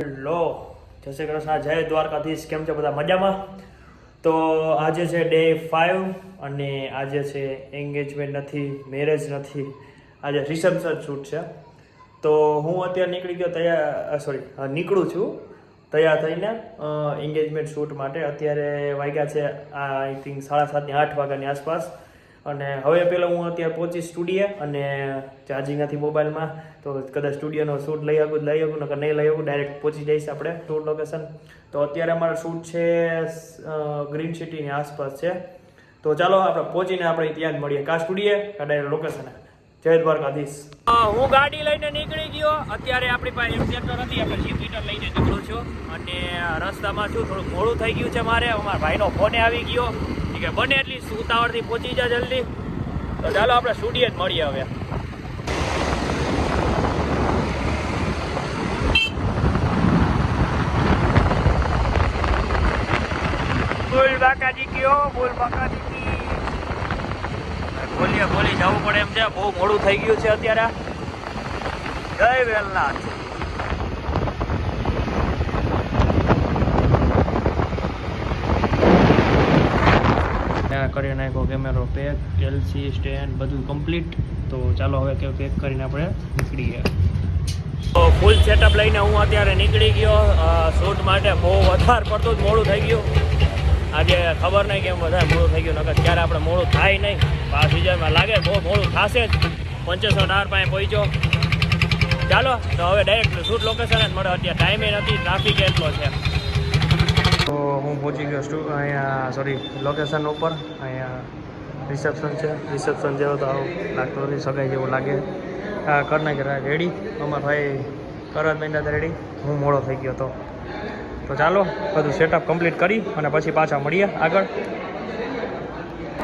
Hello, જય શ્રી કૃષ્ણ, જય દ્વારકાધીશ. કેમ છે બધા? મજામાં? તો આજે છે ડે 5 અને આજે છે એન્ગેજમેન્ટ નથી, મેરેજ નથી, આજે રિસેપ્શન શૂટ છે. તો હું અત્યારે નીકળું છું તૈયાર થઈને એન્ગેજમેન્ટ શૂટ માટે. અત્યારે વાગ્યા છે આઈ થિંક 7:30 8 વાગ્યાની આસપાસ. અને હવે પહેલાં હું અત્યારે પહોંચી સ્ટુડિયો અને ચાર્જિંગ નથી મોબાઈલમાં, તો કદાચ સ્ટુડિયોનો શૂટ લઈ શકું નકર નહીં લઈ શકું, ડાયરેક્ટ પહોંચી જઈશ આપણે શૂટ લોકેશન. તો અત્યારે અમારો શૂટ છે ગ્રીન સિટીની આસપાસ છે. તો ચાલો આપણે પહોંચીને આપણે ત્યાં જ મળીએ, કા સ્ટુડિયો કા ડાયરેક્ટ લોકેશન. જય દ્વારકાધીશ. હું ગાડી લઈને નીકળી ગયો. અત્યારે આપણી પાસે એક્સેપ્ટર નથી, આપણે જીપીટર લઈને નીકળું છું. અને રસ્તામાં શું થોડું મોડું થઈ ગયું છે મારે. અમારા ભાઈનો ફોને આવી ગયો કે બને એટલી ઉતાવળથી પહોંચી જા જલ્દી. તો ચાલો આપણે સ્ટુડિયો જ મળીએ હવે. બોલ બાકાજી કયો, બોલ બાકાજી કી. બોલી જવું પડે એમ છે, બહુ મોડું થઈ ગયું છે અત્યારે. જય વેલનાથ. કરી નાખ્યો કેમેરો પેક, એલસી સ્ટેન્ડ બધું કમ્પ્લીટ. તો ચાલો હવે કે પેક કરીને આપણે નીકળીએ. તો ફૂલ સેટઅપ લઈને હું અત્યારે નીકળી ગયો શૂટ માટે. બહુ વધારે પડતું જ મોડું થઈ ગયું આજે. ખબર નહીં કેમ વધારે મોડું થઈ ગયું, નકર ક્યારે આપણે મોડું થાય નહીં. આ સિઝનમાં લાગે બહુ મોડું થશે જ. 75 ટાવર પાસે પહોંચ્યો. ચાલો તો હવે ડાયરેક્ટ શૂટ લોકેશન જ મળે. અત્યારે ટાઈમે નથી, ટ્રાફિક એટલો છે. તો હું પહોંચી ગયો અહીંયા લોકેશન ઉપર. અહીંયા રિસેપ્શન છે. રિસેપ્શન જેવો તો લાગતો નથી, સગાઈ જેવું લાગે. કરી નાખી રેડી. અમારા ભાઈ કરવા મહિના રેડી. હું મોડો થઈ ગયો તો ચાલો બધું સેટઅપ કમ્પ્લીટ કરી અને પછી પાછા મળીએ આગળ.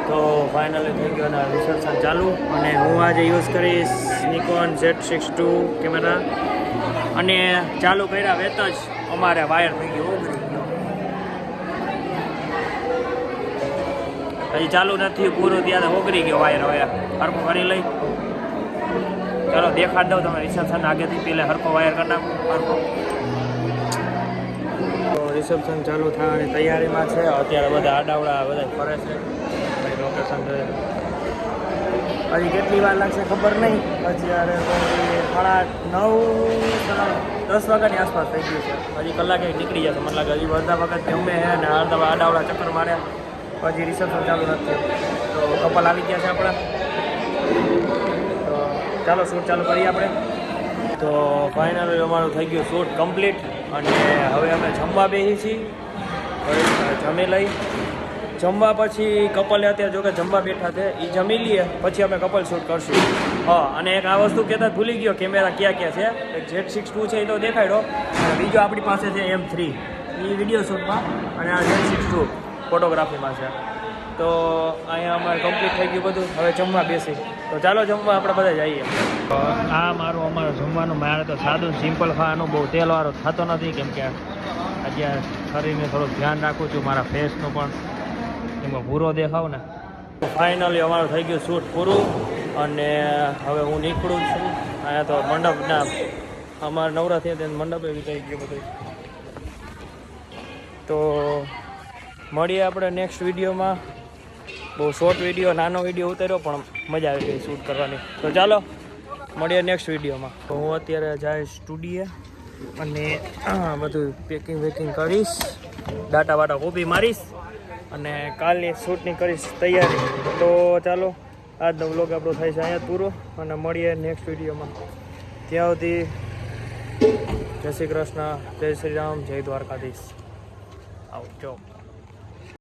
તો ફાઇનલી થઈ ગયો અને રિસેપ્શન ચાલુ. અને હું આજે યુઝ કરીશ નિકોન Z6 II કેમેરા. અને ચાલુ કર્યા વેત જ અમારે વાયર થઈ ગયો. હજી ચાલુ નથી પૂરું, ત્યાં ઓગળી ગયો વાયર. હવે હરખો કરી લઈ. ચાલો દેખાડ દઉં તમે રિસેપ્શન આગળથી પહેલાં હરખો વાયર કરી નાખું. હરખો તો રિસેપ્શન ચાલુ થવાની તૈયારીમાં છે. અત્યારે બધા આડાવડા બધા ફરે છે. લોકેશન હજી કેટલી વાર લાગશે ખબર નહીં. અત્યારે 9:30 વાગ્યાની આસપાસ થઈ ગયું છે. હજી કલાકે નીકળી જશે મને લાગે. હજી અડધા વખત ગમે છે અને અડધા આડાવડા ચક્કર માર્યા પછી રિસેપ્શન ચાલુ નથી. તો કપલ આવી ગયા છે આપણા. તો ચાલો શૂટ ચાલુ કરીએ આપણે. તો ફાઇનલી અમારું થઈ ગયું શૂટ કમ્પ્લીટ. અને હવે અમે જમવા બેસી છીએ. જમી લઈ. જમવા પછી કપલે અત્યારે જો કે જમવા બેઠા છે, એ જમી લઈએ પછી અમે કપલ શૂટ કરશું. હા, અને એક આ વસ્તુ કહેતા ભૂલી ગયો, કેમેરા ક્યાં ક્યાં છે. એક Z6 II છે એ તો દેખાડ્યો. અને બીજો આપણી પાસે છે M3, એ વિડીયો શૂટમાં. અને આ Z6 II ફોટોગ્રાફીમાં છે. તો અહીંયા અમારે કમ્પ્લીટ થઈ ગયું બધું. હવે જમવા બેસી. તો ચાલો જમવા આપણે બધા જઈએ. અમારો જમવાનું મારે તો સાદું સિમ્પલ ખાવાનું, બહુ તેલવાળો થતો નથી. કેમ કે અત્યારે શરીરને થોડુંક ધ્યાન રાખું છું, મારા ફેસનું પણ, એમાં ભૂરો દેખાવ ને. ફાઇનલી અમારું થઈ ગયું શૂટ પૂરું. અને હવે હું નીકળું છું. અહીંયા તો મંડપના અમારે નવરાત્રી હતી, મંડપે બી થઈ ગયું બધું. તો મળીએ આપણે નેક્સ્ટ વિડીયોમાં. બહુ શોર્ટ વિડીયો, નાનો વિડીયો ઉતાર્યો પણ મજા આવી ગઈ શૂટ કરવાની. તો ચાલો મળીએ નેક્સ્ટ વિડીયોમાં. તો હું અત્યારે જઈશ સ્ટુડિયો અને બધું પેકિંગ કરીશ, ડાટા વાટા કોપી મારીશ અને કાલની શૂટની કરીશ તૈયારી. તો ચાલો આજનો વ્લોગ આપણો થાય છે અહીંયા પૂરો અને મળીએ નેક્સ્ટ વિડીયોમાં. ત્યાં સુધી જય શ્રી કૃષ્ણ, જય શ્રી રામ, જય દ્વારકાધીશ. આવજો.